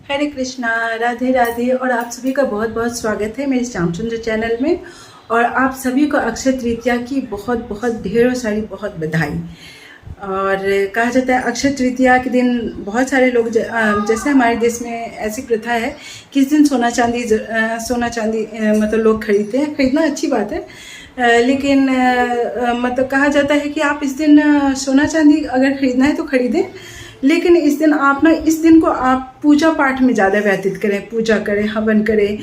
हरे कृष्णा, राधे राधे। और आप सभी का बहुत बहुत स्वागत है मेरे श्यामचंद्र चैनल में। और आप सभी को अक्षय तृतीया की बहुत बहुत ढेरों सारी बहुत बधाई। और कहा जाता है अक्षय तृतीया के दिन बहुत सारे लोग जैसे हमारे देश में ऐसी प्रथा है कि इस दिन सोना चांदी मतलब लोग खरीदते हैं। खरीदना अच्छी बात है, लेकिन मतलब कहा जाता है कि आप इस दिन सोना चांदी अगर खरीदना है तो खरीदें, लेकिन इस दिन आप इस दिन को आप पूजा पाठ में ज़्यादा व्यतीत करें। पूजा करें, हवन करें,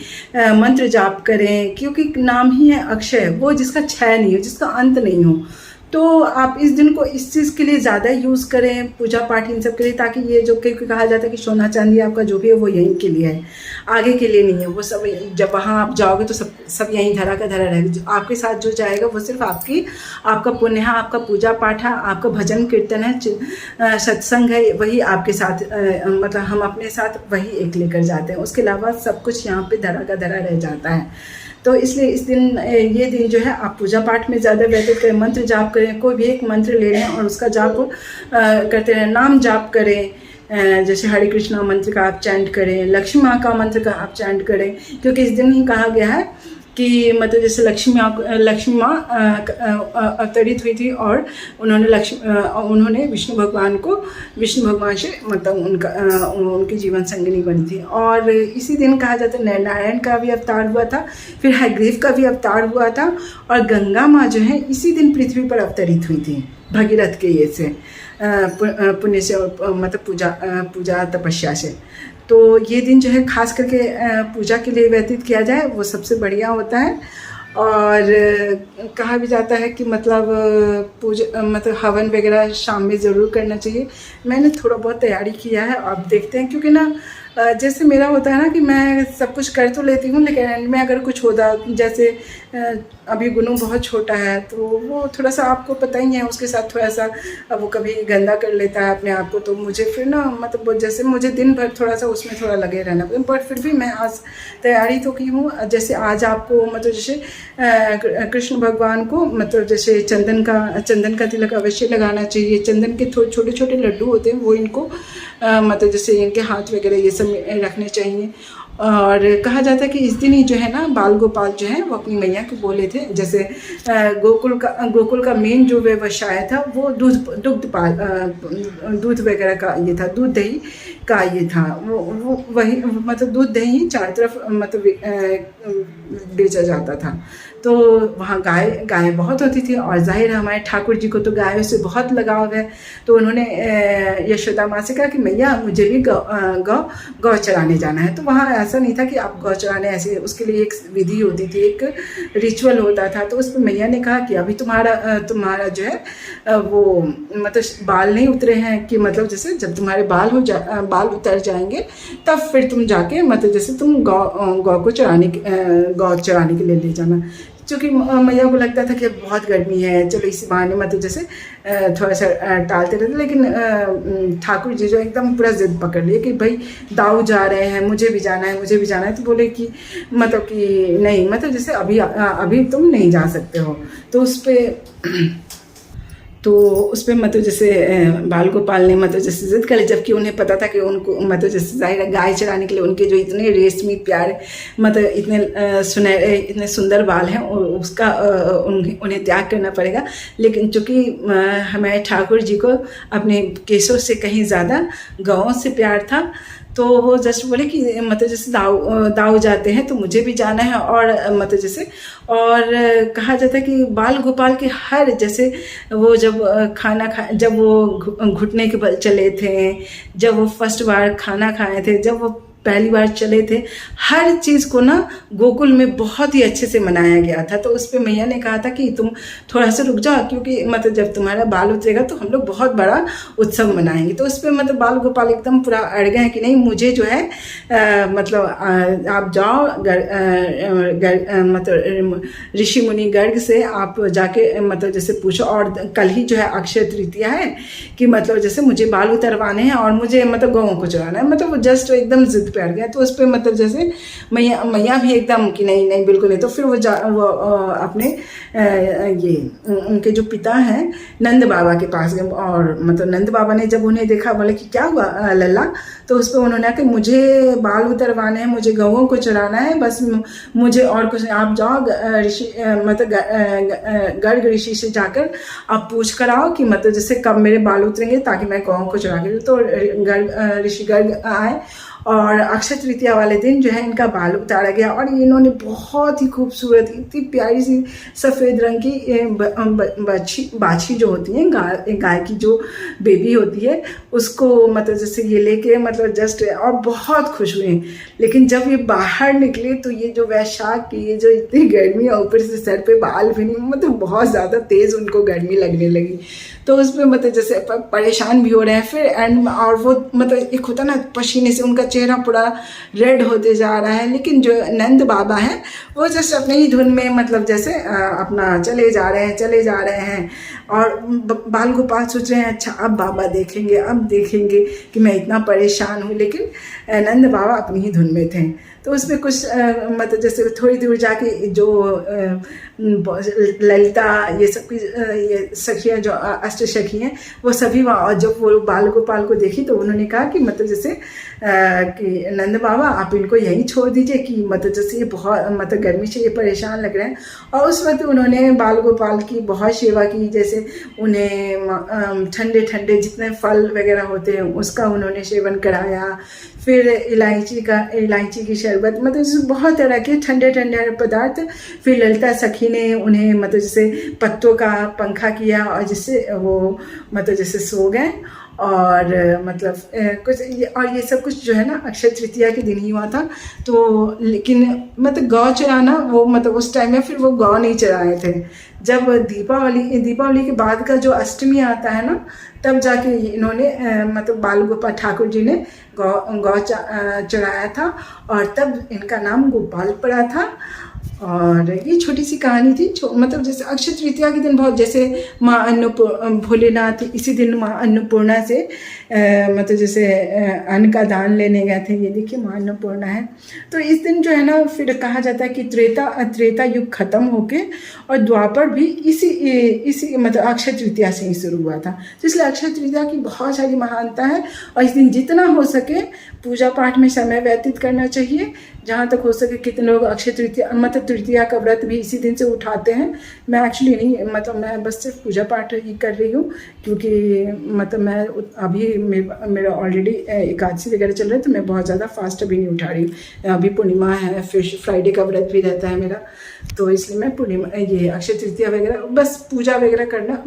मंत्र जाप करें, क्योंकि नाम ही है अक्षय, वो जिसका क्षय नहीं हो, जिसका अंत नहीं हो। तो आप इस दिन को इस चीज़ के लिए ज़्यादा यूज़ करें, पूजा पाठ इन सब के लिए, ताकि ये जो कहा जाता है कि सोना चांदी आपका जो भी है वो यहीं के लिए है, आगे के लिए नहीं है। वो सब जब वहाँ आप जाओगे तो सब यहीं धरा का धरा रहेगा। आपके साथ जो जाएगा वो सिर्फ आपका पुण्य है, आपका पूजा पाठ है, आपका भजन कीर्तन है, सत्संग है, वही आपके साथ मतलब हम अपने साथ वही एक लेकर जाते हैं। उसके अलावा सब कुछ यहाँ पे धरा का धरा रह जाता है। तो इसलिए इस दिन ये दिन जो है आप पूजा पाठ में ज़्यादा व्यतीत करें, मंत्र जाप करें। कोई भी एक मंत्र ले लें और उसका जाप करते रहें। नाम जाप करें, जैसे हरे कृष्णा मंत्र का आप चैंट करें, लक्ष्मी माँ का मंत्र का आप चैंट करें, क्योंकि इस दिन ही कहा गया है कि मतलब जैसे लक्ष्मी माँ अवतरित हुई थी और उन्होंने विष्णु भगवान से मतलब उनकी जीवन संगिनी बनी थी। और इसी दिन कहा जाता है नारायण का भी अवतार हुआ था, फिर हयग्रीव का भी अवतार हुआ था, और गंगा माँ जो है इसी दिन पृथ्वी पर अवतरित हुई थी भगीरथ के ये से पुण्य से, मतलब पूजा तपस्या से। तो ये दिन जो है खास करके पूजा के लिए व्यतीत किया जाए वो सबसे बढ़िया होता है। और कहा भी जाता है कि मतलब मतलब हवन वगैरह शाम में ज़रूर करना चाहिए। मैंने थोड़ा बहुत तैयारी किया है, आप देखते हैं, क्योंकि ना जैसे मेरा होता है ना कि मैं सब कुछ कर तो लेती हूँ, लेकिन एंड में अगर कुछ होता, जैसे अभी गुनू बहुत छोटा है तो वो थोड़ा सा आपको पता ही है, उसके साथ थोड़ा सा वो कभी गंदा कर लेता है अपने आप को। तो मुझे फिर ना मतलब जैसे मुझे दिन भर थोड़ा सा उसमें थोड़ा लगे रहना, पर फिर भी मैं आज तैयारी तो की हूँ। जैसे आज आपको मतलब जैसे कृष्ण भगवान को मतलब जैसे चंदन का तिलक अवश्य लगाना चाहिए। चंदन के छोटे छोटे लड्डू होते हैं, वो इनको मतलब जैसे इनके हाथ वगैरह ये सब रखने चाहिए। और कहा जाता है कि इस दिन ही जो है ना बाल गोपाल जो है वो अपनी मैया को बोले थे। जैसे गोकुल का मेन जो व्यवसाय था वो दूध वगैरह का ये था, दूध दही का ये था। वो वही मतलब दूध दही चारों तरफ मतलब बेचा जाता था। तो वहाँ गाय बहुत होती थी, और जाहिर है हमारे ठाकुर जी को तो गायों से बहुत लगाव है। तो उन्होंने यशोदा माँ से कहा कि मैया मुझे भी गौ चराने जाना है। तो वहाँ ऐसा नहीं था कि आप गौ चराने ऐसे, उसके लिए एक विधि होती थी, एक रिचुअल होता था। तो उस पर मैया ने कहा कि अभी तुम्हारा जो है वो मतलब बाल नहीं उतरे हैं, कि मतलब जैसे जब तुम्हारे बाल उतर जाएंगे तब फिर तुम जाके मतलब जैसे तुम गौ चराने के लिए ले जाना। क्योंकि मैया को लगता था कि बहुत गर्मी है, चलो इसी बहाने मतलब जैसे थोड़ा सा टालते रहते। लेकिन ठाकुर जी जो एकदम पूरा जिद पकड़ लिए कि भाई दाऊ जा रहे हैं, मुझे भी जाना है। तो बोले कि मतलब कि नहीं, मतलब जैसे अभी तुम नहीं जा सकते हो। तो उस पर मतलब जैसे बाल गोपाल ने मतलब जैसे जिद कर ली, जबकि उन्हें पता था कि उनको मतलब जैसे जाहिर है गाय चराने के लिए उनके जो इतने रेशमी प्यारे मतलब इतने सुनहरे इतने सुंदर बाल हैं, उसका उन्हें त्याग करना पड़ेगा। लेकिन चूँकि हमारे ठाकुर जी को अपने केशों से कहीं ज़्यादा गौों से प्यार था, तो वो जस्ट बोले कि मतलब जैसे दाऊ जाते हैं तो मुझे भी जाना है। और मतलब जैसे और कहा जाता है कि बाल गोपाल के हर जैसे वो जब जब वो घुटने के बल चले थे, जब वो फर्स्ट बार खाना खाए थे, जब वो पहली बार चले थे, हर चीज़ को ना गोकुल में बहुत ही अच्छे से मनाया गया था। तो उस पर मैया ने कहा था कि तुम थोड़ा सा रुक जाओ, क्योंकि मतलब जब तुम्हारा बाल उतरेगा तो हम लोग बहुत बड़ा उत्सव मनाएंगे। तो उस पर मतलब बाल गोपाल एकदम पूरा अड़ गए कि नहीं, मुझे जो है मतलब आप जाओ मतलब ऋषि मुनि गर्ग से आप जाके मतलब जैसे पूछो। और कल ही जो है अक्षय तृतीया है कि मतलब जैसे मुझे बाल उतरवाने हैं और मुझे मतलब गौओं को चराना है। मतलब वो जस्ट एकदम जिद पे अड़ गया। तो उस पर मतलब जैसे मैया भी एकदम कि नहीं नहीं बिल्कुल नहीं। तो फिर वो अपने ये उनके जो पिता हैं नंद बाबा के पास गए, और मतलब नंद बाबा ने जब उन्हें देखा बोले कि क्या हुआ लल्ला, तो उस पर उन्होंने कहा कि मुझे बाल उतरवाने हैं, मुझे गौओं को चराना है, बस मुझे और कुछ, आप जाओ ऋषि मतलब गर्ग ऋषि से जाकर आप पूछ कर आओ कि मतलब जैसे कब मेरे बाल उतरेंगे ताकि मैं गौओं को चरा के। तो ऋषि गर्ग आए और अक्षय तृतीया वाले दिन जो है इनका बाल उतारा गया, और इन्होंने बहुत ही खूबसूरत, इतनी प्यारी सी सफ़ेद रंग की बाछी जो होती है, गाय की जो बेबी होती है, उसको मतलब जैसे ये लेके मतलब जस्ट, और बहुत खुश हुए। लेकिन जब ये बाहर निकले तो ये जो वैशाख की ये जो इतनी गर्मी है, ऊपर से सर पे बाल भी नहीं, मतलब बहुत ज़्यादा तेज़ उनको गर्मी लगने लगी। तो उसमें मतलब जैसे परेशान भी हो रहे हैं। फिर एंड और वो मतलब एक होता ना पसीने से उनका चेहरा पूरा रेड होते जा रहा है। लेकिन जो नंद बाबा हैं वो जस्ट अपने ही धुन में मतलब जैसे अपना चले जा रहे हैं और बाल गोपाल सोच रहे हैं अच्छा अब बाबा देखेंगे, अब देखेंगे कि मैं इतना परेशान हूँ। लेकिन नंद बाबा अपनी ही धुन में थे। तो उसमें कुछ मतलब जैसे थोड़ी दूर जाके जो ललिता ये सब की ये सखियाँ जो अष्ट सखी हैं वो सभी वहाँ, और जब वो बाल गोपाल को देखी तो उन्होंने कहा कि मतलब जैसे कि नंद बाबा आप इनको यहीं छोड़ दीजिए कि मतलब जैसे ये बहुत मतलब गर्मी से ये परेशान लग रहे हैं। और उस वक्त उन्होंने बाल गोपाल की बहुत सेवा की, जैसे उन्हें ठंडे ठंडे जितने फल वगैरह होते हैं उसका उन्होंने सेवन कराया। फिर इलायची की शरबत, मतलब जैसे बहुत तरह के ठंडे ठंडे पदार्थ। फिर ललिता सखी ने उन्हें मतलब जैसे पत्तों का पंखा किया और जिससे वो मतलब जैसे सो गए। और मतलब कुछ ये सब कुछ जो है ना अक्षय तृतीया के दिन ही हुआ था। तो लेकिन मतलब गौ चराना वो मतलब उस टाइम में फिर वो गौ नहीं चराए थे। जब दीपावली के बाद का जो अष्टमी आता है ना, तब जाके इन्होंने मतलब बाल गोपाल ठाकुर जी ने गौ चढ़ाया था, और तब इनका नाम गोपाल पड़ा था। और ये छोटी सी कहानी थी। मतलब जैसे अक्षय तृतीया के दिन बहुत जैसे माँ भोलेनाथ इसी दिन माँ अन्नपूर्णा से मतलब जैसे अन्न का दान लेने गए थे। ये देखिए माँ अन्नपूर्णा है। तो इस दिन जो है ना फिर कहा जाता है कि त्रेता युग खत्म होके और द्वापर भी इसी मतलब अक्षय तृतीया से ही शुरू हुआ था। तो इसलिए अक्षय तृतीया की बहुत सारी महानता है, और इस दिन जितना हो सके पूजा पाठ में समय व्यतीत करना चाहिए। जहाँ तक हो सके कितने लोग अक्षय तृतीया मतलब तृतीया का व्रत भी इसी दिन से उठाते हैं। मैं एक्चुअली नहीं, मतलब मैं बस सिर्फ पूजा पाठ ही कर रही हूँ, क्योंकि मतलब मैं अभी मेरा ऑलरेडी एकादशी वगैरह चल रहा है, तो मैं बहुत ज़्यादा फास्ट अभी नहीं उठा रही हूँ। अभी पूर्णिमा है, फिर फ्राइडे का व्रत भी रहता है मेरा, तो इसलिए मैं पूर्णिमा ये अक्षय तृतीया वगैरह बस पूजा वगैरह करना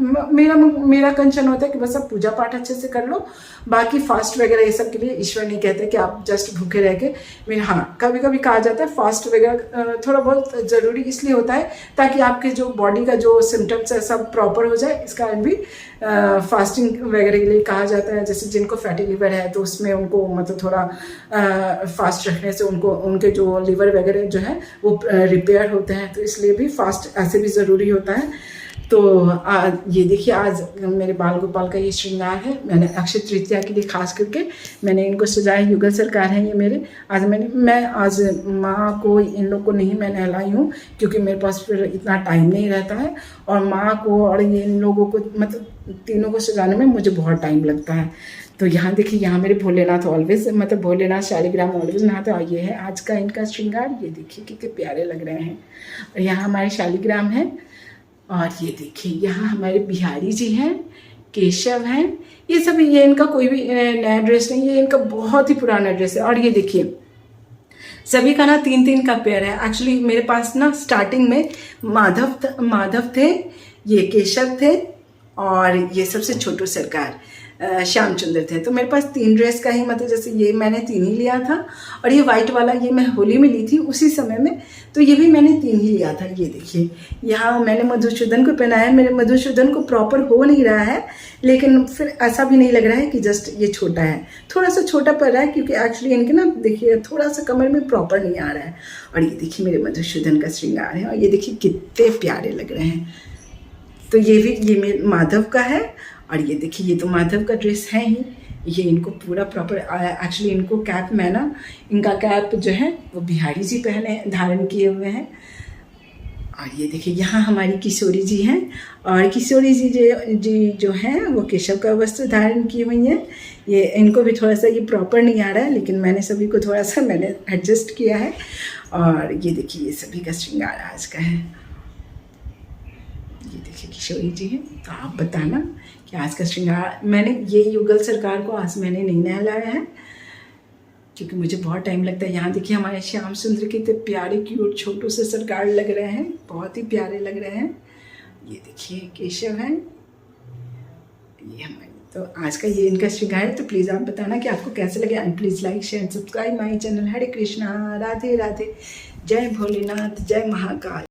मेरा कंचन होता है कि बस आप पूजा पाठ अच्छे से कर लो। बाकी फास्ट वगैरह ये सब के लिए ईश्वर नहीं कहते कि आप जस्ट भूखे रह के। हाँ, कभी कभी कहा जाता है फास्ट वगैरह थोड़ा बहुत ज़रूरी इसलिए होता है ताकि आपके जो बॉडी का जो सिम्टम्स है सब प्रॉपर हो जाए। इसका भी फास्टिंग वगैरह के लिए कहा जाता है। जैसे जिनको फैटी लिवर है तो उसमें उनको मतलब थोड़ा फास्ट रखने से उनके जो लिवर वगैरह जो है वो रिपेयर होते हैं, तो इसलिए भी फास्ट ऐसे भी ज़रूरी होता है। तो ये देखिए आज मेरे बाल गोपाल का ये श्रृंगार है। मैंने अक्षय तृतीया के लिए खास करके मैंने इनको सजाया। युगल सरकार हैं ये मेरे। मैं आज माँ को इन लोग को नहीं मैं नहलाई हूँ, क्योंकि मेरे पास फिर इतना टाइम नहीं रहता है, और माँ को और ये इन लोगों को मतलब तीनों को सजाने में मुझे बहुत टाइम लगता है। तो यहाँ देखिए, यहाँ मेरे भोलेनाथ ऑलवेज मतलब भोलेनाथ शालिग्राम ऑलवेज नहाते हैं। और ये है आज का इनका श्रृंगार। ये देखिए कितने प्यारे लग रहे हैं। और यहाँ हमारे शालिग्राम है। और ये देखिए यहाँ हमारे बिहारी जी हैं, केशव हैं। ये सब, ये इनका कोई भी नया ड्रेस नहीं, ये इनका बहुत ही पुराना ड्रेस है। और ये देखिए सभी का ना 3-3 का पेयर है। एक्चुअली मेरे पास ना स्टार्टिंग में माधव थे, ये केशव थे, और ये सबसे छोटू सरकार श्यामचंद्र थे। तो मेरे पास 3 ड्रेस का ही मतलब जैसे ये मैंने 3 ही लिया था, और ये वाइट वाला ये मैं होली में ली थी उसी समय में, तो ये भी मैंने 3 ही लिया था। ये देखिए यहाँ मैंने मधुसूदन को पहनाया। मेरे मधुसूदन को प्रॉपर हो नहीं रहा है, लेकिन फिर ऐसा भी नहीं लग रहा है कि जस्ट ये छोटा है। थोड़ा सा छोटा पड़ रहा है क्योंकि एक्चुअली इनके ना देखिए थोड़ा सा कमर में प्रॉपर नहीं आ रहा है। और ये देखिए मेरे मधुसूदन का श्रृंगार है, और ये देखिए कितने प्यारे लग रहे हैं। तो ये मेरे माधव का है। और ये देखिए ये तो माधव का ड्रेस है ही। ये इनको पूरा प्रॉपर, एक्चुअली इनको कैप में ना, इनका कैप जो है वो बिहारी जी धारण किए हुए हैं। और ये देखिए यहाँ हमारी किशोरी जी हैं, और किशोरी जी जो हैं वो केशव का वस्त्र धारण की हुई हैं। ये इनको भी थोड़ा सा ये प्रॉपर नहीं आ रहा है, लेकिन मैंने सभी को थोड़ा सा मैंने एडजस्ट किया है। और ये देखिए ये सभी का श्रृंगार आज का है। ये देखिए किशोरी जी हैं। तो आप बताना कि आज का श्रृंगार, मैंने ये युगल सरकार को आज मैंने नहीं नहलाया है क्योंकि मुझे बहुत टाइम लगता है। यहाँ देखिए हमारे श्याम सुंदर कितने प्यारे क्यूट छोटू से सरकार लग रहे हैं, बहुत ही प्यारे लग रहे हैं। ये देखिए केशव है, ये हमारे, तो आज का ये इनका श्रृंगार है। तो प्लीज़ आप बताना कि आपको कैसे लगे, and please like share and subscribe my channel. Hare Krishna, Radhe Radhe, जय भोलेनाथ, जय महाकाल।